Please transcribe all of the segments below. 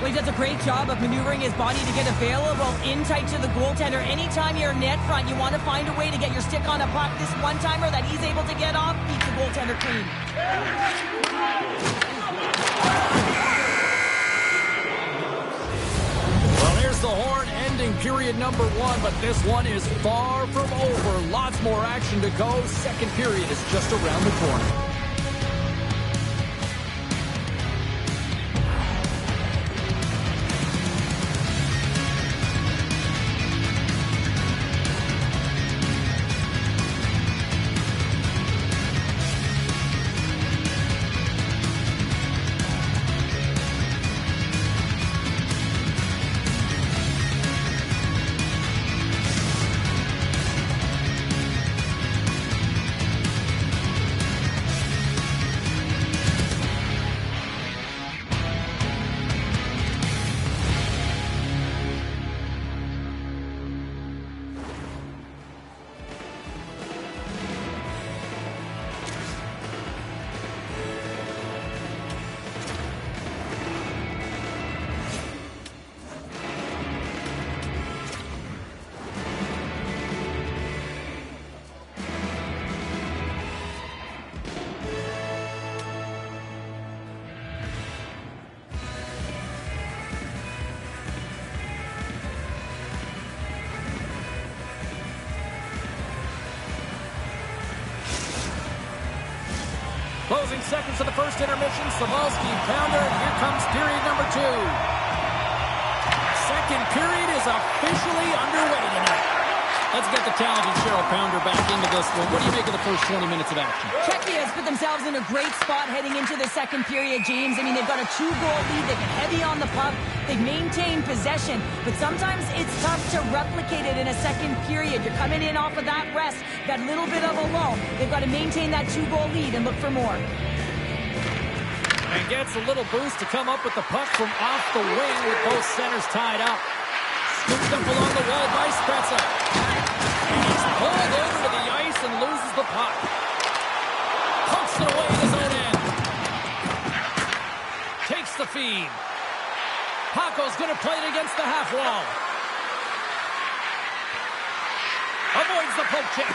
Well, he does a great job of maneuvering his body to get available in tight to the goaltender. Anytime you're net front, you want to find a way to get your stick on a puck. This one-timer that he's able to get off beats the goaltender clean. Well, here's the horn ending period number 1, but this one is far from over. Lots more action to go. Second period is just around the corner. Closing seconds of the first intermission. Savalski pounder, and here comes period number 2. Second period is officially underway tonight. Let's get the talented Cheryl Pounder back into this one. What do you make of the first 20 minutes of action? Czechia has put themselves in a great spot heading into the second period, James. I mean, they've got a 2-goal lead. They've been heavy on the puck. They've maintained possession. But sometimes it's tough to replicate it in a second period. You're coming in off of that rest, that little bit of a lull. They've got to maintain that 2-goal lead and look for more. And gets a little boost to come up with the puck from off the wing with both centers tied up. Scooped up along the wall by Spezza. And he's pulled over to the ice and loses the puck. Punks it away at his own end. Takes the feed. Paco's going to play it against the half wall. Avoids the poke check.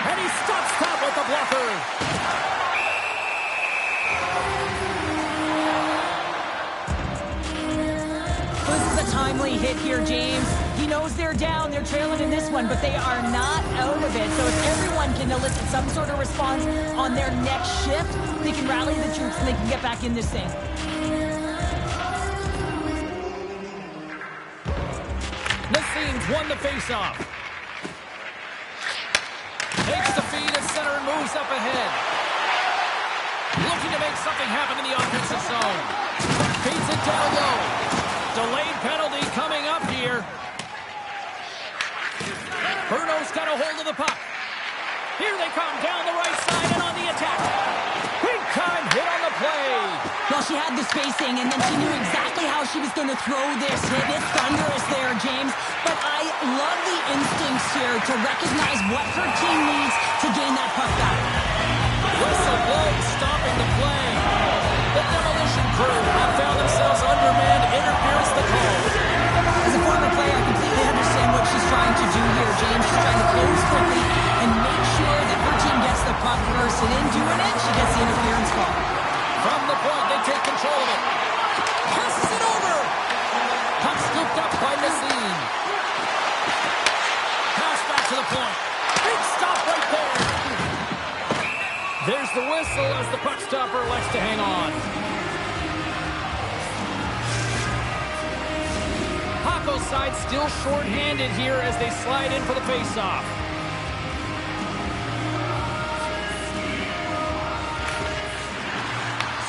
And he stops top with the blocker. Timely hit here, James. He knows they're down, they're trailing in this one, but they are not out of it. So if everyone can elicit some sort of response on their next shift, they can rally the troops and they can get back in this thing. Nassim's won the faceoff. Takes the feed at center and moves up ahead. Looking to make something happen in the offensive zone. Beats it down low. Delayed penalty coming up here. Bruno's got a hold of the puck. Here they come down the right side and on the attack. Big time hit on the play. Well, she had the spacing, and then she knew exactly how she was going to throw this hit. It's thunderous there, James. But I love the instincts here to recognize what her team needs to gain that puck back. Whistle blows, stopping the play. The demolition crew have found themselves undermanned. Interference the call. As a former player, I completely understand what she's trying to do here, James. She's trying to close quickly and make sure that her team gets the puck first. And in doing it, she gets the interference call. From the point, they take control of it. Passes it over. Puck scooped up by Nassim. Pass back to the point. Big stop right there. There's the whistle as the puck stopper likes to hang on. Paco's side still short-handed here as they slide in for the face-off.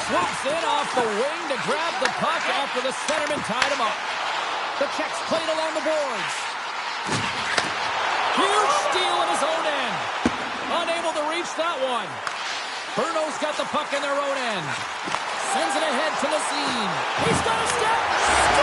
Swoops in off the wing to grab the puck after the centerman tied him up. The Czechs played along the boards. Huge steal at his own end. Unable to reach that one. Bruno's got the puck in their own end. Sends it ahead to Nassim. He's got a step.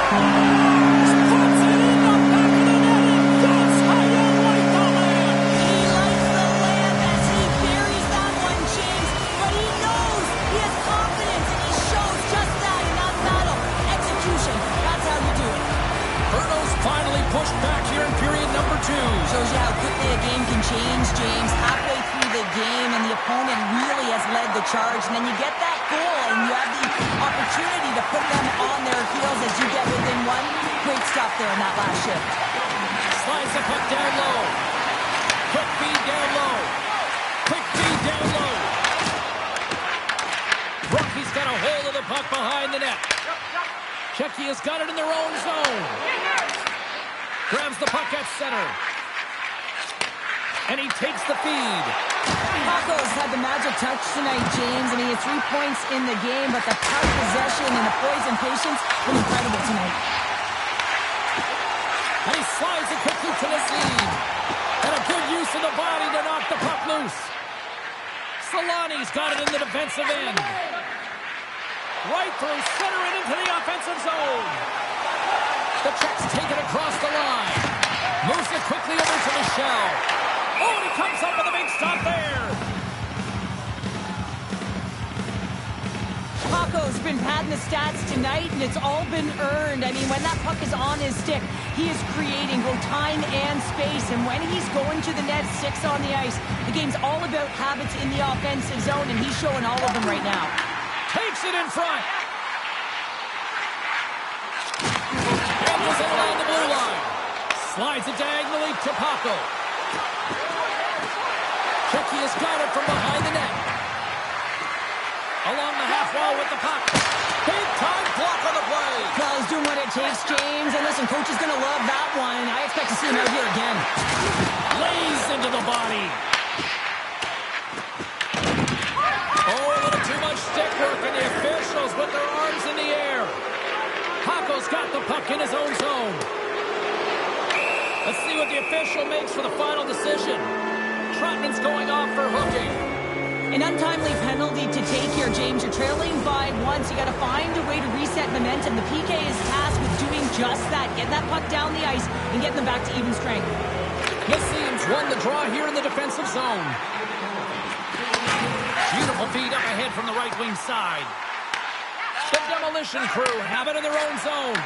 Scores! Puts it in the back of the net. It goes high and like the land. He likes the land as he buries that one, James. But he knows he has confidence, and he shows just that in that battle. shows you how quickly a game can change, James. Halfway through the game, and the opponent really has led the charge, and then you get that goal, and you have the opportunity to put them on their heels as you get within one. Great stuff there in that last shift. Slides the puck down low. Quick feed down low. Quick feed down low. Rocky's got a hold of the puck behind the net. Czechia has got it in their own zone. Grabs the puck at center. And he takes the feed. Paco's had the magic touch tonight, James. I mean, he had 3 points in the game, but the puck possession and the poise and patience were incredible tonight. And he slides it quickly to the seam. And a good use of the body to knock the puck loose. Solani's got it in the defensive end. Right through center and into the offensive zone. The Czechs take it across the line. Moves it quickly over to Michel. Oh, and he comes up with a big stop there. Paco's been padding the stats tonight, and it's all been earned. I mean, when that puck is on his stick, he is creating both time and space. And when he's going to the net, 6 on the ice, the game's all about habits in the offensive zone, and he's showing all of them right now. Takes it in front. Handles it along the blue line. Slides it diagonally to Paco. Czechia's got it from behind the net. Along the half wall with the puck. Big time block on the play. Well, he's doing what it takes, James. And listen, coach is going to love that one. I expect to see him out here again. Lays into the body. Oh, a little too much stick work, and the officials with their arms in the air. Paco's got the puck in his own zone. Let's see what the official makes for the final decision. Trotman's going off for hooking. An untimely penalty to take here, James. You're trailing by once. You got to find a way to reset momentum. The PK is tasked with doing just that. Getting that puck down the ice and getting them back to even strength. This seems won the draw here in the defensive zone. Beautiful feed up ahead from the right wing side. The demolition crew have it in their own zone.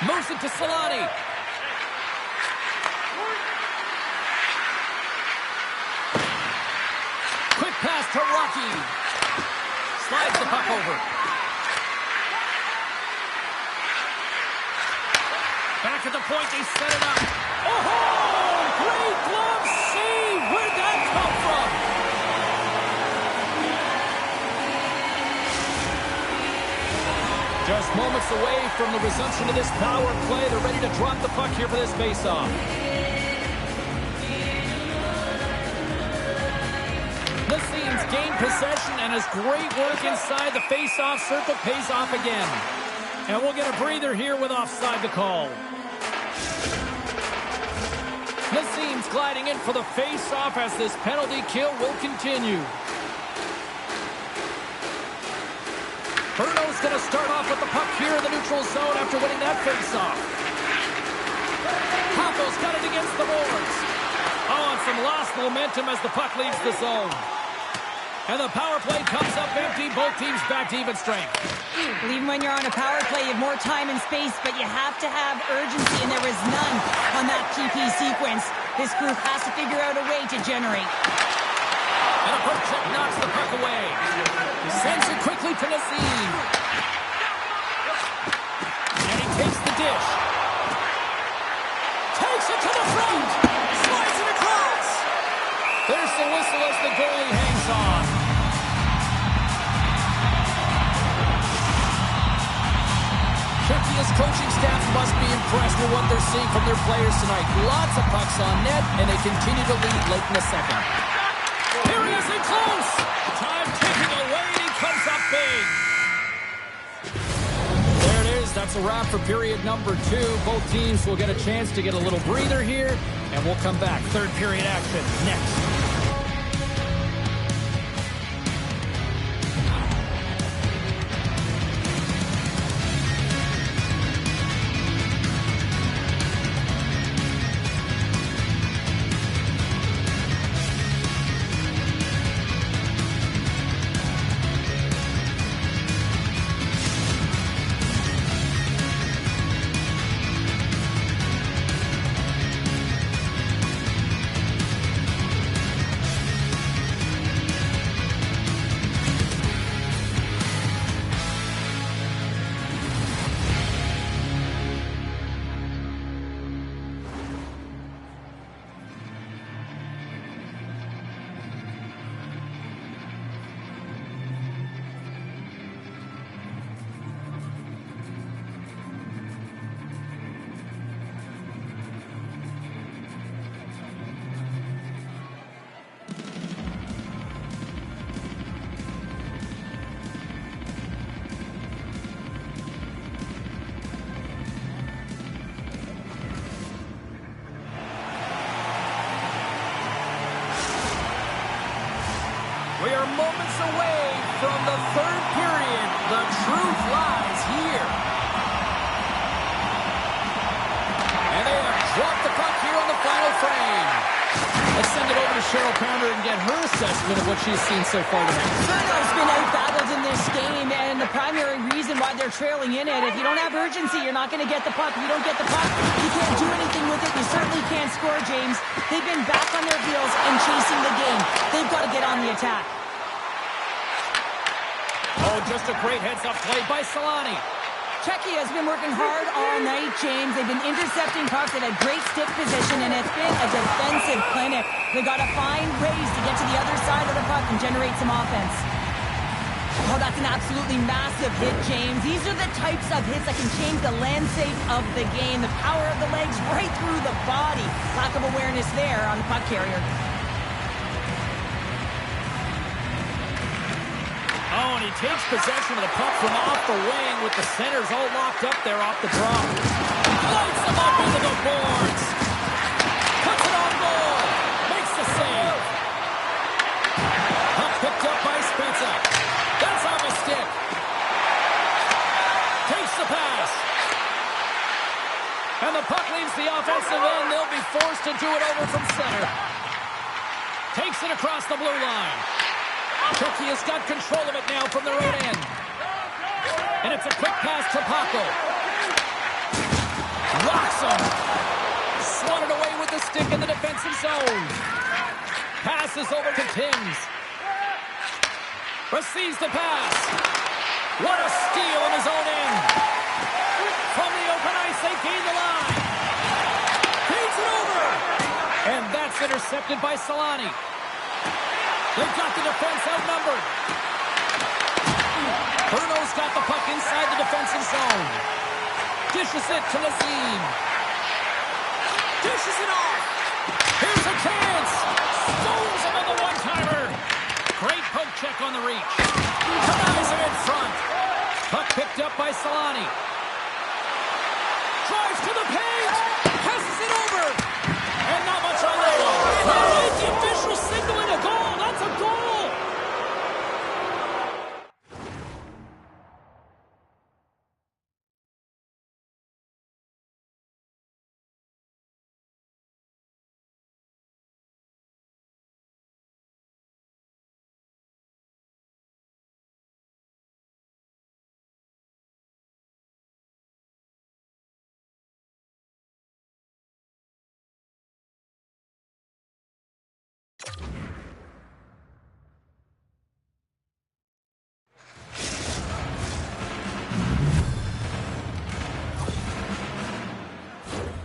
Moves it to Solani. Quick pass to Rocky. Slides the puck over. Back at the point, they set it up. Oh, great glove save. Where'd that come from? Just moments away from the resumption of this power play. They're ready to drop the puck here for this faceoff. The Seams gain possession, and his great work inside the faceoff circle pays off again. And we'll get a breather here with offside the call. The Seams gliding in for the faceoff as this penalty kill will continue. Bruno's going to start off with the puck here in the neutral zone after winning that faceoff. Paco's got it against the boards. Oh, and some lost momentum as the puck leaves the zone. And the power play comes up empty. Both teams back to even strength. Well, even when you're on a power play, you have more time and space, but you have to have urgency, and there was none on that PP sequence. This group has to figure out a way to generate. And a poke check knocks the puck away. Sends it quickly to Nassim. And he takes the dish. Takes it to the front. Slides it across. There's the whistle as the goalie hangs on. Czechia's coaching staff must be impressed with what they're seeing from their players tonight. Lots of pucks on net, and they continue to lead late in the second. Here he is in close. Time ticking away, and he comes up big. There it is. That's a wrap for period number 2. Both teams will get a chance to get a little breather here, and we'll come back. Third period action next. her and get her assessment of what she's seen so far tonight. Bruno's been out-battled in this game, and the primary reason why they're trailing in it, if you don't have urgency, you're not going to get the puck. If you don't get the puck, you can't do anything with it. You certainly can't score, James. They've been back on their heels and chasing the game. They've got to get on the attack. Oh, just a great heads-up play by Solani. Czechia has been working hard all night, James. They've been intercepting pucks. They've had great stick position, and it's been a defensive clinic. They've got to find ways to get to the other side of the puck and generate some offense. Oh, that's an absolutely massive hit, James. These are the types of hits that can change the landscape of the game. The power of the legs right through the body. Lack of awareness there on the puck carrier. Oh, and he takes possession of the puck from off the wing with the centers all locked up there off the draw. Lights them up into the boards. Puts it on goal. Makes the save. Puck picked up by Spencer. That's off a stick. Takes the pass. And the puck leaves the offensive end. They'll be forced to do it over from center. Takes it across the blue line. Turkey has got control of it now from their own end. And it's a quick pass to Paco. Rocks him. Swatted away with the stick in the defensive zone. Passes over to Timms. Receives the pass. What a steal in his own end. From the open ice, they gain the line. Feeds it over. And that's intercepted by Solani. They've got the defense outnumbered. Bruno's got the puck inside the defensive zone. Dishes it to Nazim. Dishes it off. Here's a chance. Stones him on the one-timer. Great poke check on the reach. Ties him in front. Puck picked up by Solani. Drives to the paint. Passes it over. And not much on that one. The official signaling a goal. That's a goal!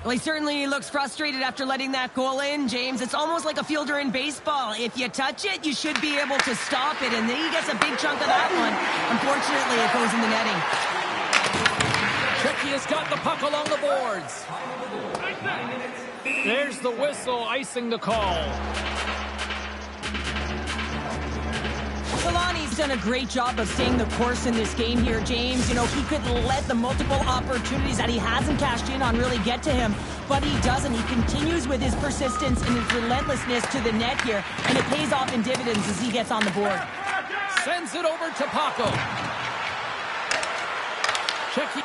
Well, he certainly looks frustrated after letting that goal in, James. It's almost like a fielder in baseball. If you touch it, you should be able to stop it, and then he gets a big chunk of that one. Unfortunately, it goes in the netting. Tricky has got the puck along the boards. There's the whistle, icing the call. Solani's done a great job of staying the course in this game here, James. You know, he could let the multiple opportunities that he hasn't cashed in on really get to him, but he doesn't. He continues with his persistence and his relentlessness to the net here, and it pays off in dividends as he gets on the board. Sends it over to Paco. Checky.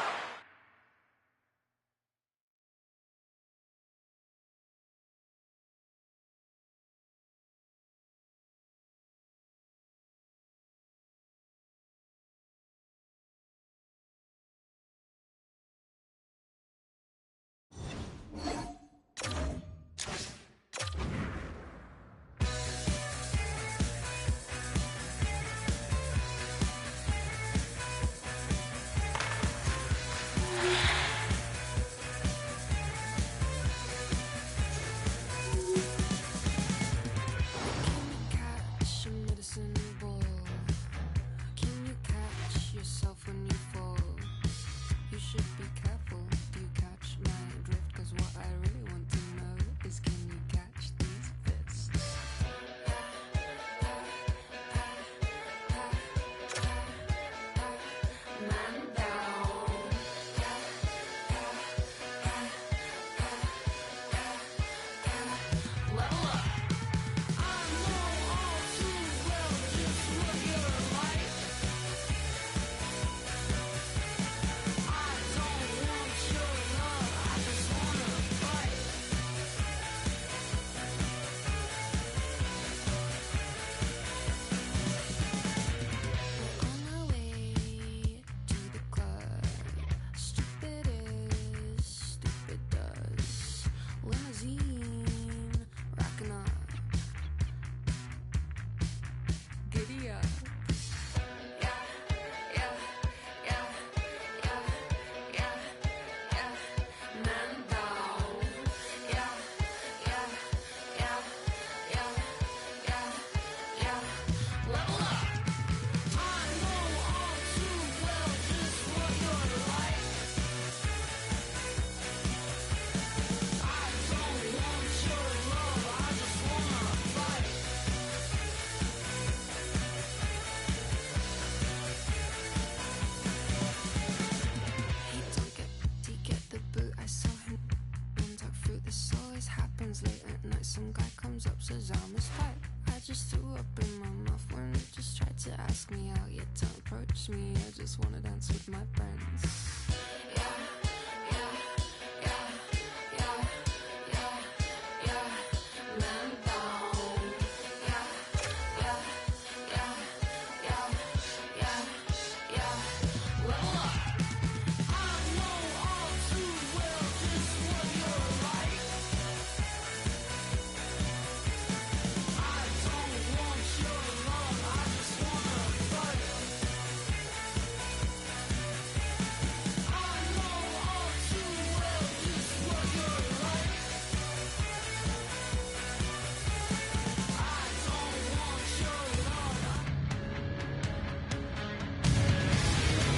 push me, I just wanna dance with my friends.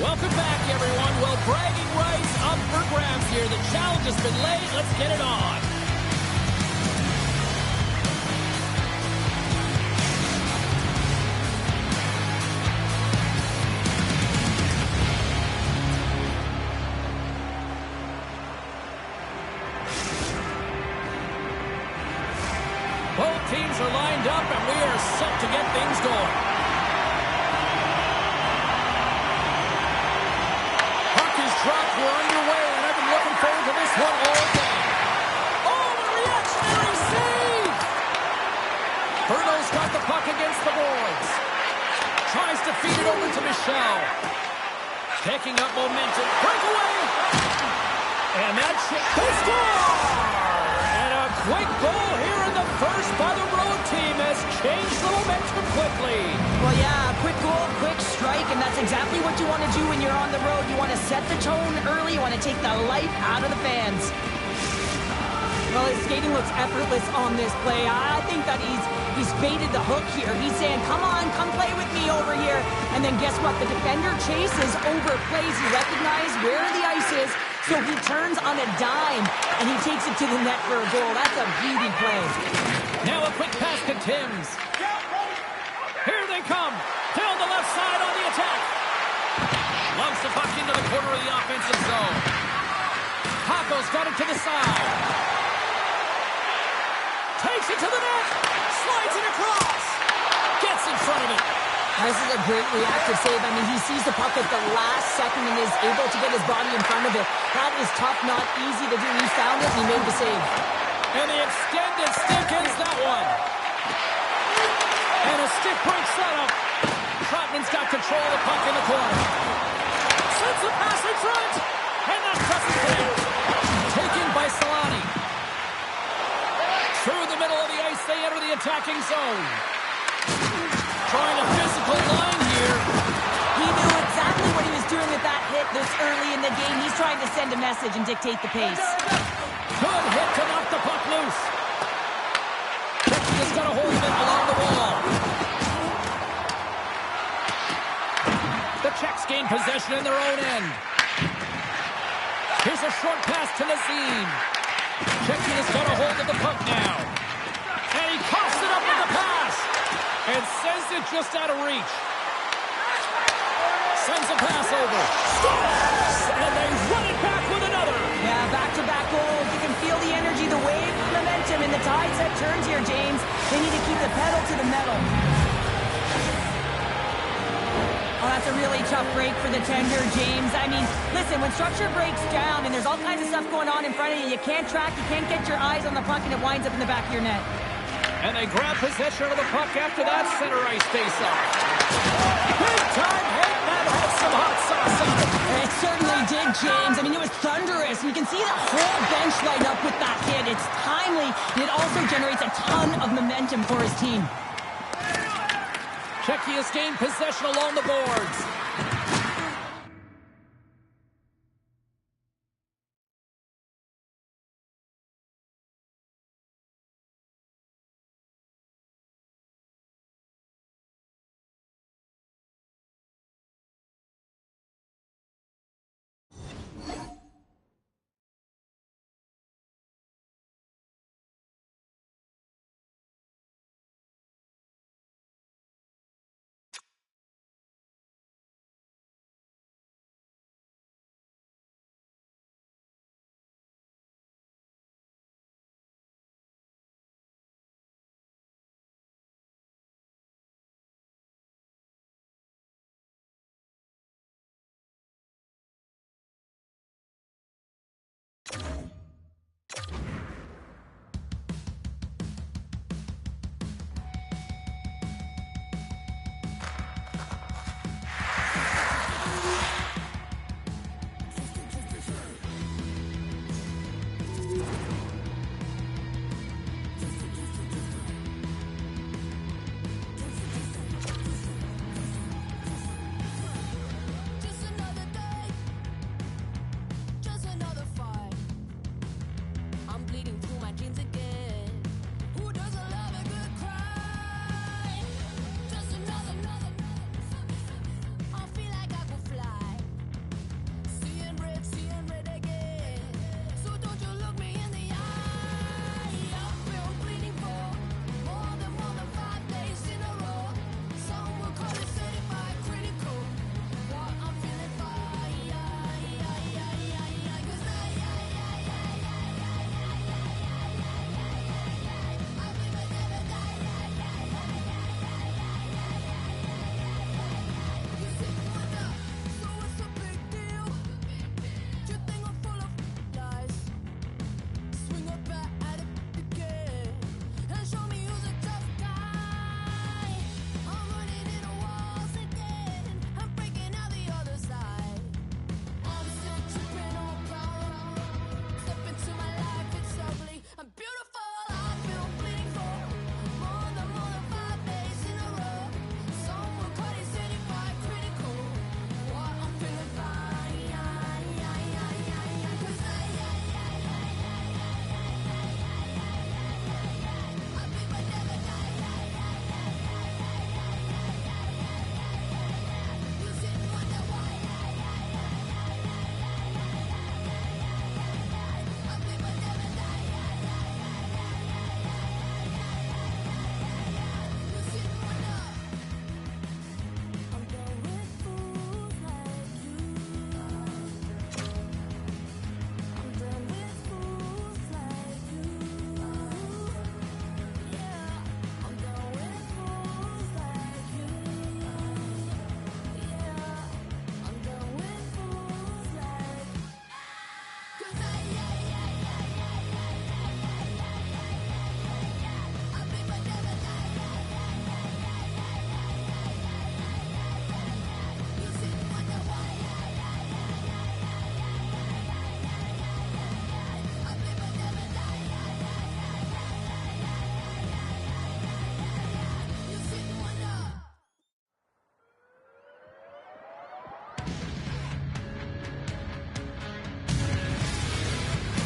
Welcome back, everyone. Well, bragging rights up for grabs here. The challenge has been laid. Let's get it on. Both teams are lined up, and we are set to get things going. We're underway, and I've been looking forward to this one all day. Oh, the reactionary save! Bruno's got the puck against the boards. Tries to feed it over to Michel. Picking up momentum. Breakaway! And that they score! And a quick goal here in the first by the road team has changed the momentum quickly. Well, yeah, quick goal, quick strike, and that's exactly what you want to do when you're on the road. You want to set the tone early. You want to take the life out of the fans. Well, his skating looks effortless on this play. I think that he's baited the hook here. He's saying, come on, come play with me over here. And then guess what? The defender chases, overplays. He recognizes where the ice is, so he turns on a dime, and he takes it to the net for a goal. That's a beauty play. Now a quick pass to Timms. Here they come. Down the left side on the attack. Lumps the puck into the corner of the offensive zone. Paco's got it to the side. Takes it to the net. Slides it across. Gets in front of it. This is a great reactive save. I mean, he sees the puck at the last second and is able to get his body in front of it. That is tough, not easy to do. He found it and he made the save. And the extended stick ends that one. And a stick break setup. Trotman's got control of the puck in the corner. Sends the pass in front. And that doesn't connect. Taken by Solani. Through the middle of the ice, they enter the attacking zone. Trying a physical line here. He knew exactly what he was doing with that hit this early in the game. He's trying to send a message and dictate the pace. Good hit to knock the puck loose. He's got a hold of it along the wall. The Czechs gain possession in their own end. Here's a short pass to Nazim. Czechia has got a hold of the puck now. And he coughs it up with the pass. And sends it just out of reach. Sends a pass over. Scores! And they run it back with another. Yeah, back-to-back goals. You can feel the energy, the wave, the momentum, and the tide set turns here, James. They need to keep the pedal to the metal. Oh, that's a really tough break for the tender, James. I mean, listen, when structure breaks down and there's all kinds of stuff going on in front of you, you can't track, you can't get your eyes on the puck, and it winds up in the back of your net. And they grab possession of the puck after that center ice face-off. Big time hit, that had some hot sauce on it. It certainly did, James. I mean, it was thunderous. You can see the whole bench light up with that hit. It's timely, and it also generates a ton of momentum for his team. Czechia's gained possession along the boards.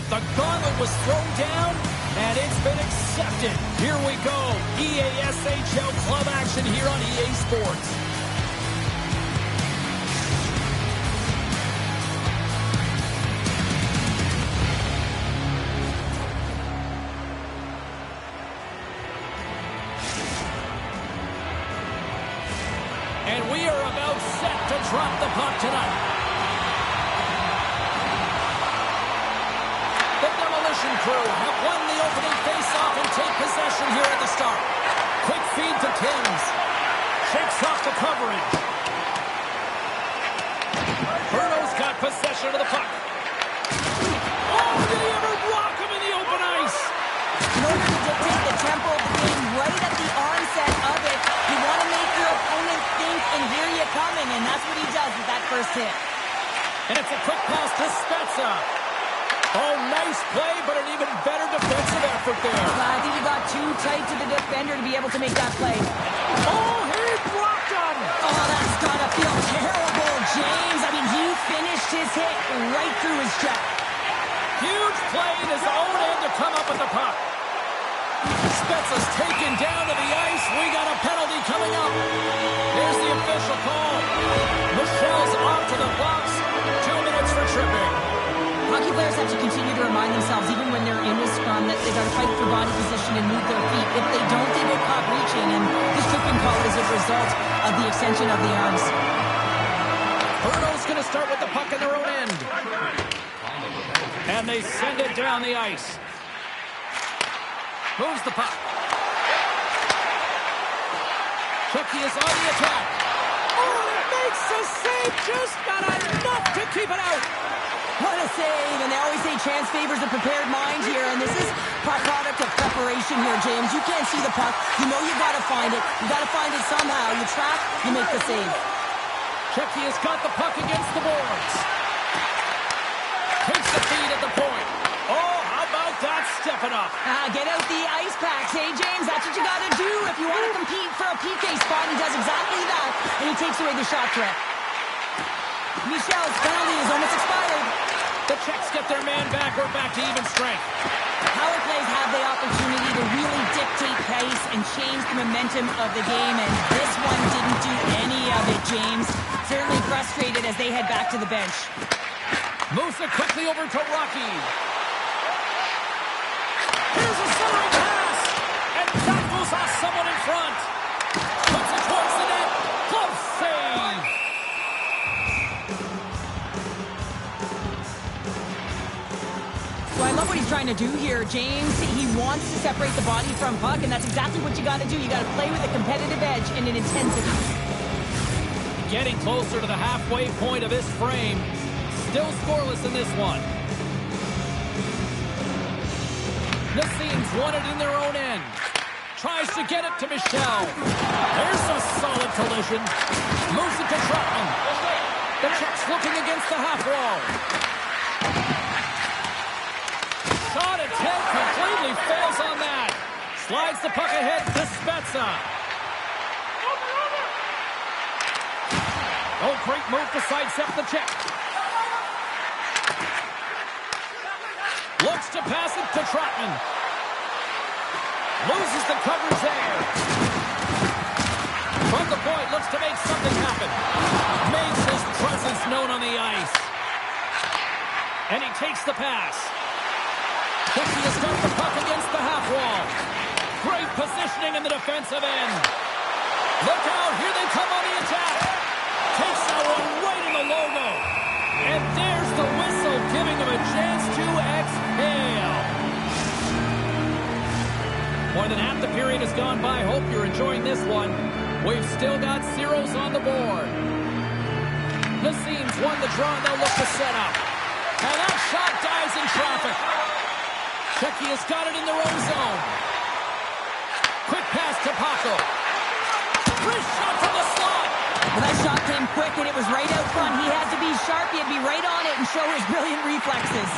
The gauntlet was thrown down, and it's been accepted. Here we go. EASHL club action here on EA Sports. And we are about set to drop the puck tonight. The Demolition Crew have won the opening face-off and take possession here at the start. Quick feed to Timms. Shakes off the coverage. Bruno's got possession of the puck. Oh, did he ever rock him in the open ice? In order to dictate the tempo of the game right at the onset of it, you want to make your opponent think and hear you coming, and that's what he does with that first hit. And it's a quick pass to Spezza. Oh, nice play, but an even better defensive effort there. I think he got too tight to the defender to be able to make that play. Oh, he blocked him. Oh, that's gotta feel terrible, James. I mean, he finished his hit right through his check. Huge play in his own end to come up with the puck. Spezza's taken down to the ice. We got a penalty coming up. Here's the official call. Michelle's off to the box. 2 minutes for tripping. Hockey players have to continue to remind themselves, even when they're in a scrum, that they got to fight for body position and move their feet. If they don't, they get caught reaching, and this tripping call is a result of the extension of the arms. Bruno's going to start with the puck in their own end. And they send it down the ice. Moves the puck. Chucky is on the attack. Oh, it makes the save. Just got enough to keep it out. What a save, and they always say chance favors a prepared mind here, and this is product of preparation here, James. You can't see the puck. You know you got to find it. You got to find it somehow. You track, you make the save. Shecky has got the puck against the boards. Takes the feed at the point. Oh, how about that stepping up? Get out the ice packs, hey, James? That's what you got to do if you want to compete for a PK spot. He does exactly that, and he takes away the shot threat. Michel's penalty is almost expired. The Czechs get their man back. We're back to even strength. Power plays have the opportunity to really dictate pace and change the momentum of the game, and this one didn't do any of it, James. Certainly frustrated as they head back to the bench. Moves it quickly over to Rocky. Here's a centering pass, and that goes off someone in front. Puts it towards the net. Close save. So I love what he's trying to do here, James. He wants to separate the body from puck, and that's exactly what you got to do. You got to play with a competitive edge and an intensity. Getting closer to the halfway point of this frame. Still scoreless in this one. Nassim's won it in their own end. Tries to get it to Michel. There's a solid collision. Moves it to Trotman. The Czechs looking against the half wall. Shot attempt completely fails on that. Slides the puck ahead to Spezza. Oh, great move to sidestep the Czech. Looks to pass it to Trotman. Loses the coverage there. From the point, looks to make something happen. Makes his presence known on the ice. And he takes the pass. Shecky has got the puck against the half wall. Great positioning in the defensive end. Look out, here they come on the attack. Takes that one right in the logo. And there's the whistle, giving him a chance to exhale. More than half the period has gone by. Hope you're enjoying this one. We've still got zeros on the board. Nassim's won the draw, and they'll look to set up. And that shot dies in traffic. Shecky has got it in their own zone. Quick pass to Paco. Free shot from the slot. Well, that shot came quick, and it was right out front. He had to be sharp. He had to be right on it and show his brilliant reflexes.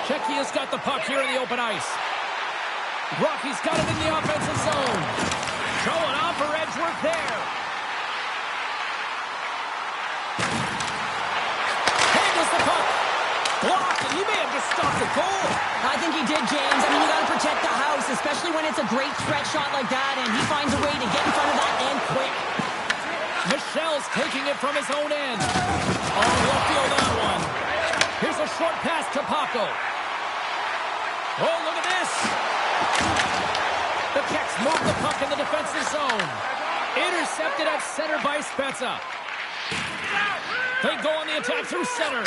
Shecky has got the puck here in the open ice. Rocky's got it in the offensive zone. Showing off for Edgeworth there. Handles the puck. Blocked, and he may have just stopped the goal. I think he did, James. I mean, you got to protect the house, especially when it's a great threat shot like that, and he finds a way to get in front of that and quick. Michel's taking it from his own end. Oh, he'll feel that one. Here's a short pass to Paco. Oh, look at this. The Czechs move the puck in the defensive zone. Intercepted at center by Spezza. They go on the attack through center.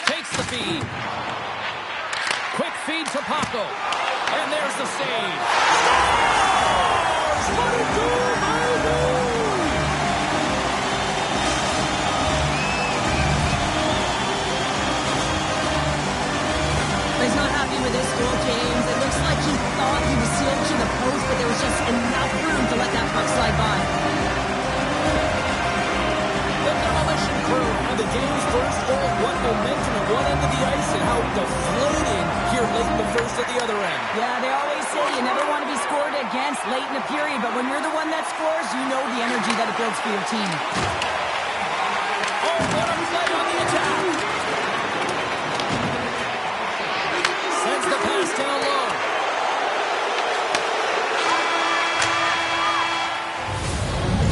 Takes the feed. Quick feed to Paco. And there's the save. Stars! What a goal, baby! He's not happy with this goal, James. It looks like he thought he was sealed to the post, but there was just enough room to let that puck slide by. The demolition crew on the game's first goal. What momentum at one end of the ice and how deflating here late in the first at the other end. Yeah, they always say you never want to be scored against late in the period, but when you're the one that scores, you know the energy that it builds for your team. Oh, what a play on the attack. Sends the pass down low.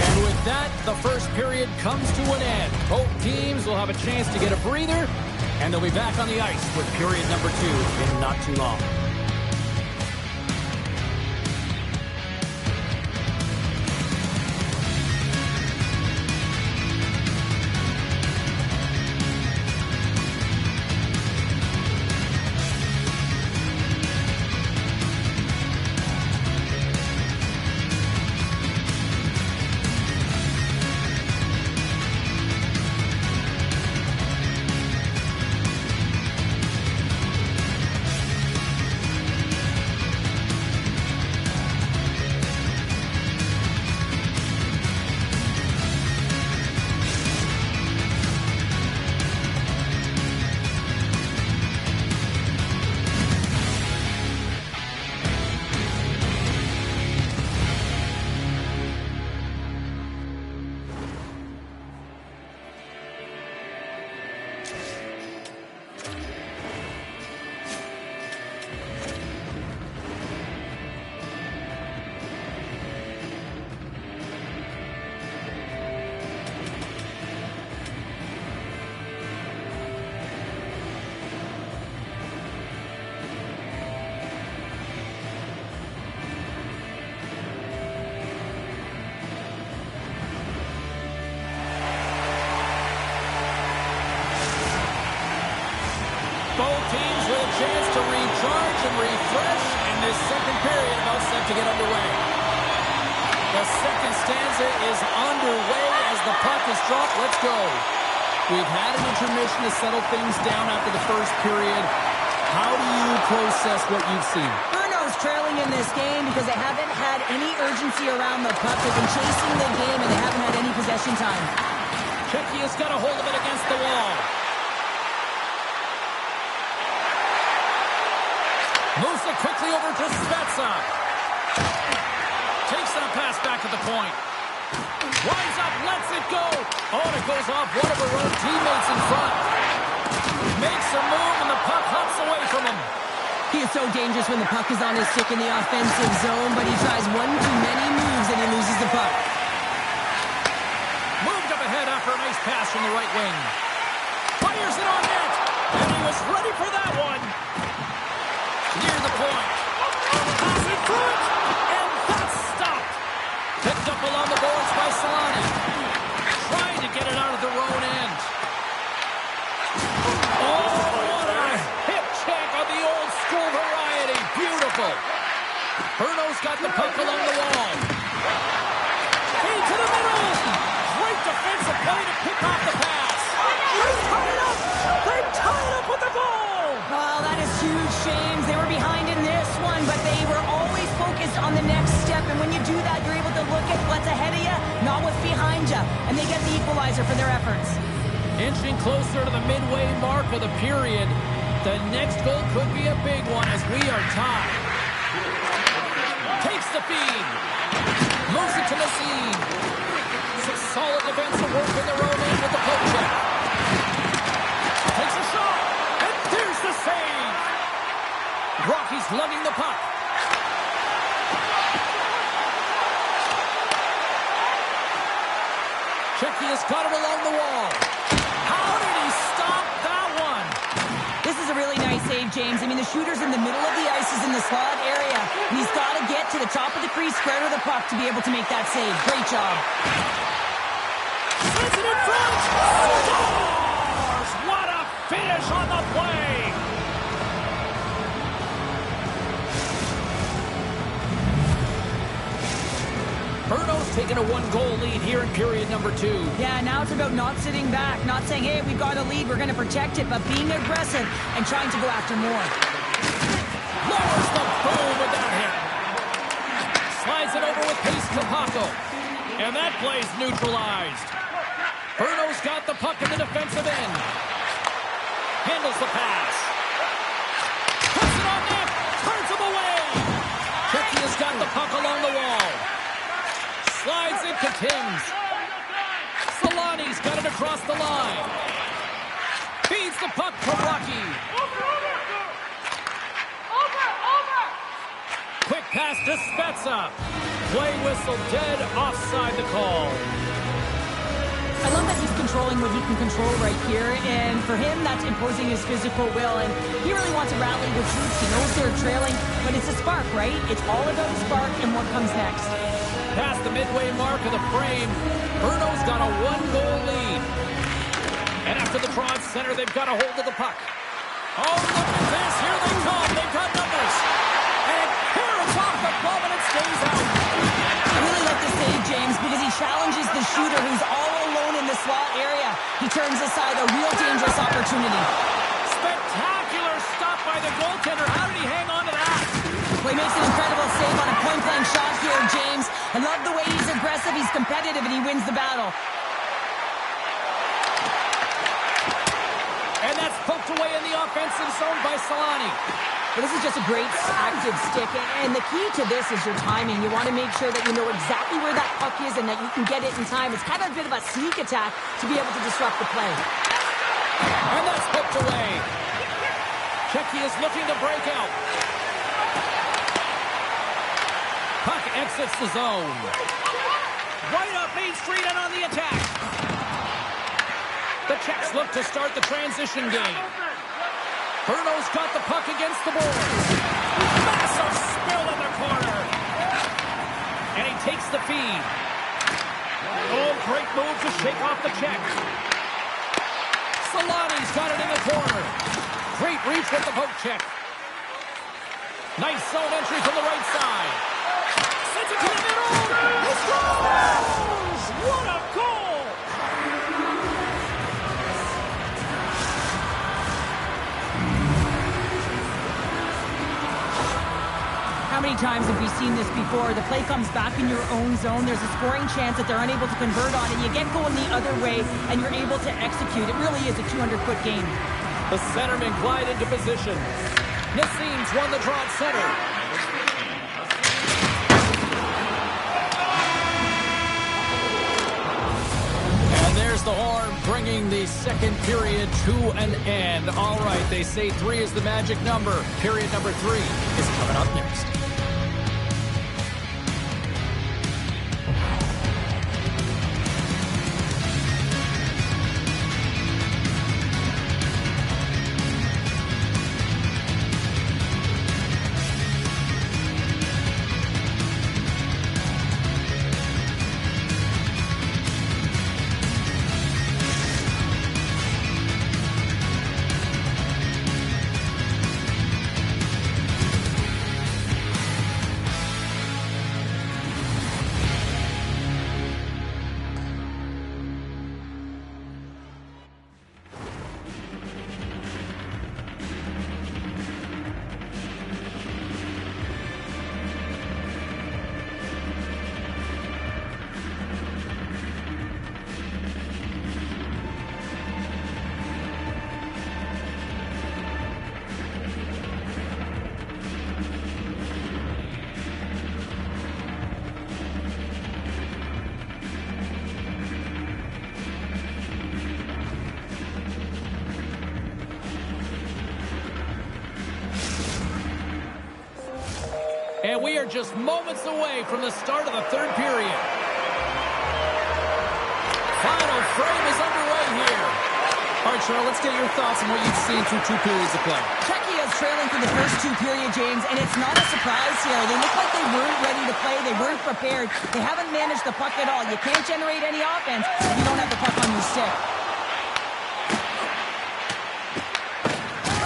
And with that, the first period comes to an end. Both teams will have a chance to get a breather, and they'll be back on the ice with period number 2 in not too long. Both teams with a chance to recharge and refresh, and this second period about set to get underway. The second stanza is underway as the puck is dropped. Let's go. We've had an intermission to settle things down after the first period. How do you process what you've seen? Bruno's trailing in this game because they haven't had any urgency around the puck. They've been chasing the game, and they haven't had any possession time. Czechia's got a hold of it against the wall. Moves it quickly over to Spezza. Takes that pass back at the point. Winds up, lets it go. Oh, and it goes off one of her own teammates in front. Makes a move, and the puck hops away from him. He is so dangerous when the puck is on his stick in the offensive zone, but he tries one too many moves and he loses the puck. Moved up ahead after a nice pass from the right wing. Fires it on net, and he was ready for that one. Near the point. Pass in front, and that's stopped. Picked up along the boards by Solani. Trying to get it out of their own end. Oh, what a hip check on the old school variety. Beautiful. Bruno's got the puck along the wall. Feed to the middle. Great defensive play to pick off the pass. They're tied up. They're tied up with the goal. Well, that is huge, James. They were behind in this one, but they were always focused on the next step. And when you do that, you're able to look at what's ahead of you, not what's behind you. And they get the equalizer for their efforts. Inching closer to the midway mark of the period. The next goal could be a big one as we are tied. Takes the feed. Moves it to Nassim. Some solid defensive work in their own end with the poke check. Takes a shot. And there's the save. Rocky's lugging the puck. Czechia's got it along the wall. How did he stop that one? This is a really nice save, James. I mean, the shooter's in the middle of the ice, is in the slot area. And he's got to get to the top of the crease, square to the puck to be able to make that save. Great job. Sends it in front. Scores! What a finish on the play. Bruno's taking a one-goal lead here in period number 2. Yeah, now it's about not sitting back, not saying, hey, we've got a lead, we're going to protect it, but being aggressive and trying to go after more. Lowers the boom with that hit. Slides it over with pace to Paco. And that play's neutralized. Bruno's got the puck in the defensive end. Handles the pass. Puts it on net. Turns him away. Czechia's got the puck along the wall. Slides it to Timms. Solani's got it across the line. Feeds the puck to Rocky. Quick pass to Spezza. Play whistle dead offside the call. I love that he's controlling what he can control right here, and for him, that's imposing his physical will, and he really wants to rally the troops. He knows they're trailing, but it's a spark, right? It's all about the spark and what comes next. Past the midway mark of the frame, Bruno's got a one-goal lead. And after the draw at center, they've got a hold of the puck. Oh, look at this. Here they come. They've got numbers. And here it's off the glove, and it stays out. I really like this save, James, because he challenges the shooter who's all alone in the slot area. He turns aside a real dangerous opportunity. Spectacular stop by the goaltender. How did he hang on to that? Well, he makes an incredible save on a point-blank shot here, James. I love the way he's aggressive, he's competitive, and he wins the battle. And that's poked away in the offensive zone by Solani. Well, this is just a great active stick, and the key to this is your timing. You want to make sure that you know exactly where that puck is and that you can get it in time. It's kind of a bit of a sneak attack to be able to disrupt the play. And that's hooked away. Checky is looking to break out. Puck exits the zone. Right up Main Street and on the attack. The Czechs look to start the transition game. Bruno's got the puck against the boards. Massive spill in the corner. And he takes the feed. Oh, great move to shake off the Czechs. Solani's got it in the corner. Great reach with the poke check. Nice zone entry from the right side. Sends it to the middle. He scores! What a goal! How many times have we seen this before? The play comes back in your own zone. There's a scoring chance that they're unable to convert on it. You get going the other way, and you're able to execute. It really is a 200-foot game. The centermen glide into position. Nassim's won the draw at center. And there's the horn, bringing the second period to an end. All right, they say 3 is the magic number. Period number 3 is coming up next. And we are just moments away from the start of the third period. Final frame is underway here. All right, Cheryl, let's get your thoughts on what you've seen through 2 periods of play. Czechia is trailing for the first 2 period, James, and it's not a surprise here. They look like they weren't ready to play. They weren't prepared. They haven't managed the puck at all. You can't generate any offense if you don't have the puck on your stick.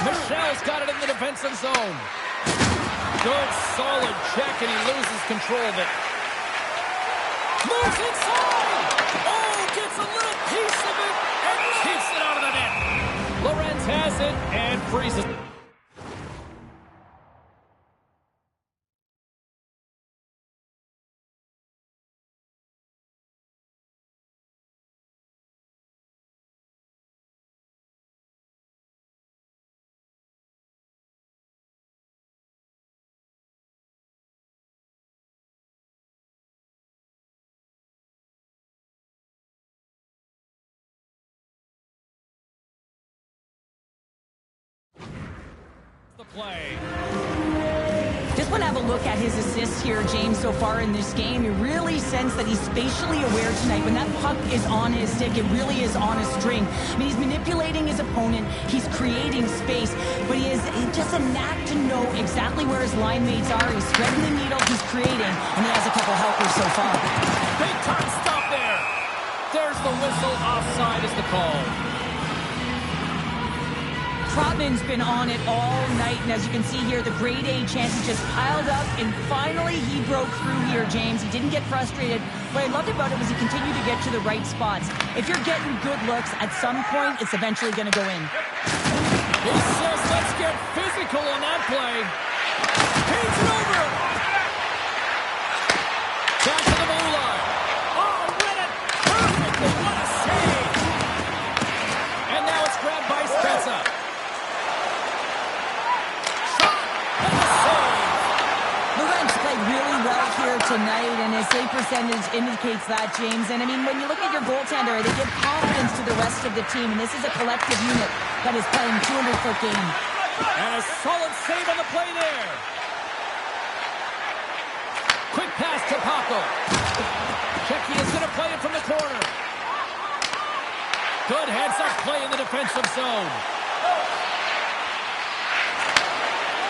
Michel's got it in the defensive zone. Good, solid check, and he loses control of it. Moves inside! Oh, gets a little piece of it and keeps it out of the net. Lorenz has it and freezes. The play. Just want to have a look at his assists here, James, so far in this game. You really sense that he's spatially aware tonight. When that puck is on his stick, it really is on a string. I mean, he's manipulating his opponent. He's creating space. But he is just a knack to know exactly where his line mates are. He's threading the needle, he's creating, and he has a couple helpers so far. Big time stop there. There's the whistle. Offside is the call. Trotman's been on it all night, and as you can see here, the grade A chances just piled up, and finally he broke through here, James. He didn't get frustrated. What I loved about it was he continued to get to the right spots. If you're getting good looks, at some point, it's eventually going to go in. He says, let's get physical on that play. Paints it over. Back to the blue line. Oh, read it perfectly. What a save. And now it's grabbed by Spezza. Lorenz played really well here tonight, and his save percentage indicates that, James. And I mean, when you look at your goaltender, they give confidence to the rest of the team. And this is a collective unit that is playing 200-foot game. And a solid save on the play there. Quick pass to Paco. Checky is going to play it from the corner. Good heads-up play in the defensive zone.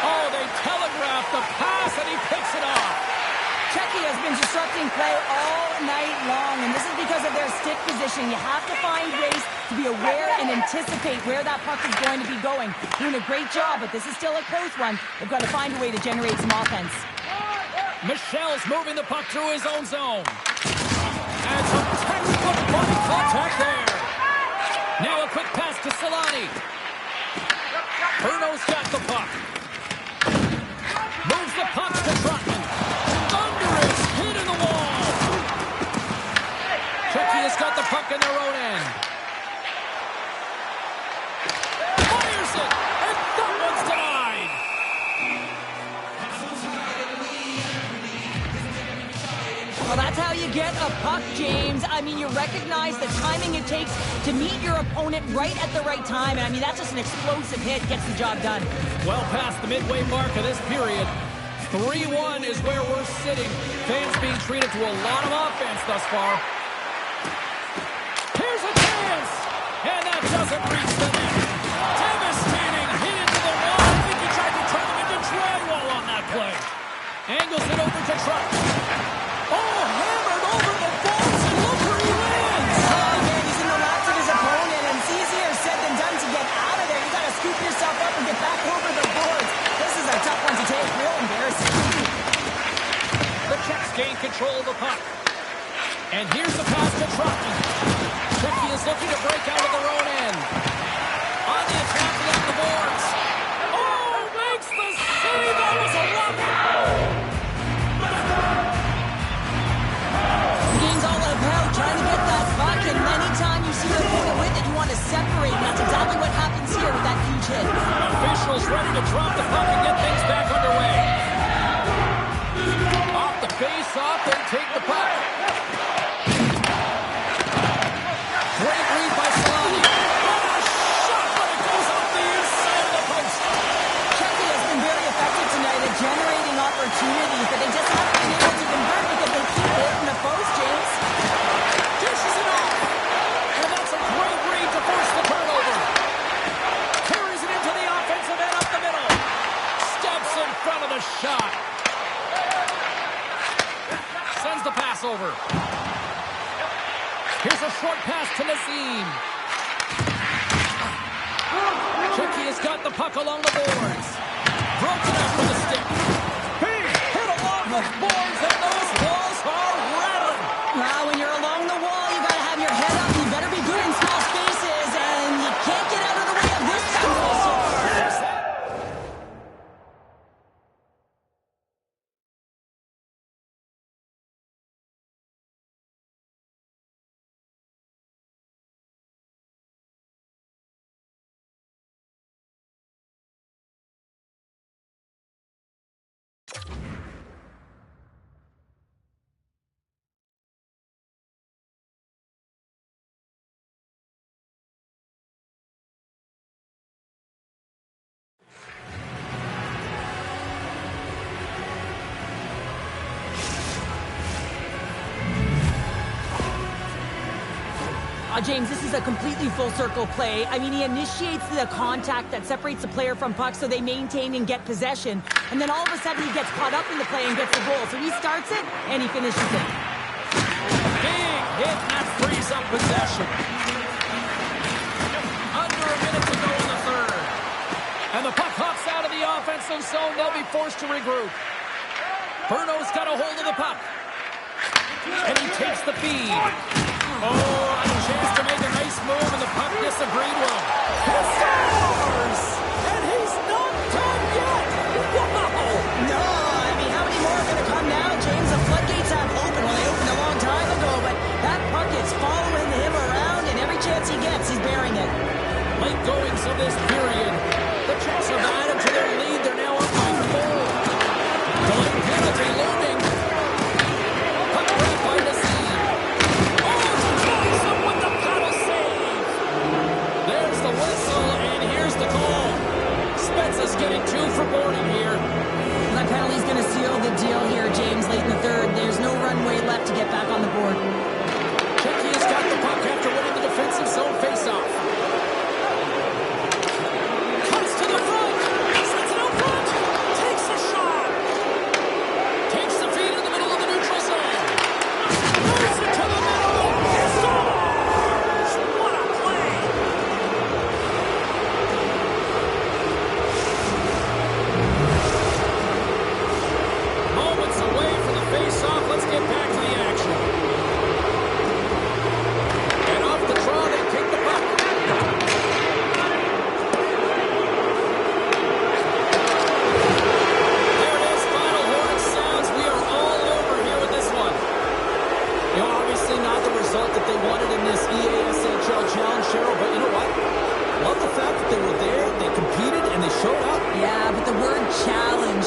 Oh, they telegraphed the pass, and he picks it off. Checky has been disrupting play all night long, and this is because of their stick position. You have to find ways to be aware and anticipate where that puck is going to be going. Doing a great job, but this is still a close one. They've got to find a way to generate some offense. Michel's moving the puck through his own zone. And some textbook body contact there. Now a quick pass to Solani. Bruno's got the puck. Moves the puck to Trotman. Thunderous hit in the wall. Checky has got the puck in their own end. Fires it, and that one's denied. Well, that's how you get a puck, James. I mean, you recognize the timing it takes to meet your opponent right at the right time. And I mean, that's just an explosive hit. Gets the job done. Well past the midway mark of this period. 3-1 is where we're sitting. Fans being treated to a lot of offense thus far. Here's a chance! And that doesn't reach the net. Devastating hit into the wall. I think he tried to turn him into drywall on that play. Angles it over to Truck. Oh, hammered over the boards, and look where he lands! Oh, man, he's in the laps of his opponent, and it's easier said than done to get out of there. You got to scoop yourself up and get back over the boards. This is a tough one to take. Real embarrassing. The Czechs gain control of the puck. And here's the pass to Trotman. Checky is looking to break out of their own end. On the attack along the boards. Oh, makes the save! That was a rough. The game's all about trying to get that puck, and anytime you see your opponent with it, you want to separate. And that's exactly what happens here with that huge hit. Officials ready to drop the puck and get things back underway. Off the face-off, they take the puck. Great read by Solani. Oh, a shot, but it goes off the inside of the post. Checky has been very effective tonight at generating opportunities, but they just haven't been able to convert because they keep hitting the post, James. Dishes it off. And that's a great read to force the turnover. Carries it into the offensive end up the middle. Steps in front of the shot. Sends the pass over. Here's a short pass to Nazim. Checky has got the puck along the boards. Broken up with a stick. Big hit along the boards, and those walls are rattling. Now, when you're along the wall, you got to have your head up. You better be good in small spaces, and you can't get out of the way of this goal so far. James, this is a completely full circle play. I mean, he initiates the contact that separates the player from puck so they maintain and get possession. And then all of a sudden he gets caught up in the play and gets the goal. So he starts it and he finishes it. Big hit, and that frees up possession. Under a minute to go in the third. And the puck hops out of the offensive zone. They'll be forced to regroup. Bruno's got a hold of the puck. And he takes the feed. Oh, a chance to make a nice move, and the puck disagreed with him. He scores! And he's not done yet! Wow! No, I mean, how many more are going to come now, James? The floodgates have opened. Well, they opened a long time ago, but that puck is following him around, and every chance he gets, he's bearing it. Late goings of this period. The Czechs have added to their lead. They're now up by 4. The late penalty looming. Puck grabbed by the is getting 2 for boarding here. That penalty's going to seal the deal here, James, late in the third. There's no runway left to get back on the board. Czechia's got the puck after winning the defensive zone faceoff. Cuts to the front. Sends it out front. Takes a shot. Takes the feed in the middle of the neutral zone. Moves it to the middle. Scores! What a play! Moments away from the face-off. Let's get back to the action. And off the draw, they take the puck. There it is. Final horn sounds. We are all over here with this one. You know, obviously not the result that they wanted in this EASHL challenge, Cheryl, but you know what? Love the fact that they were there, they competed, and they showed up. Yeah, but the word challenge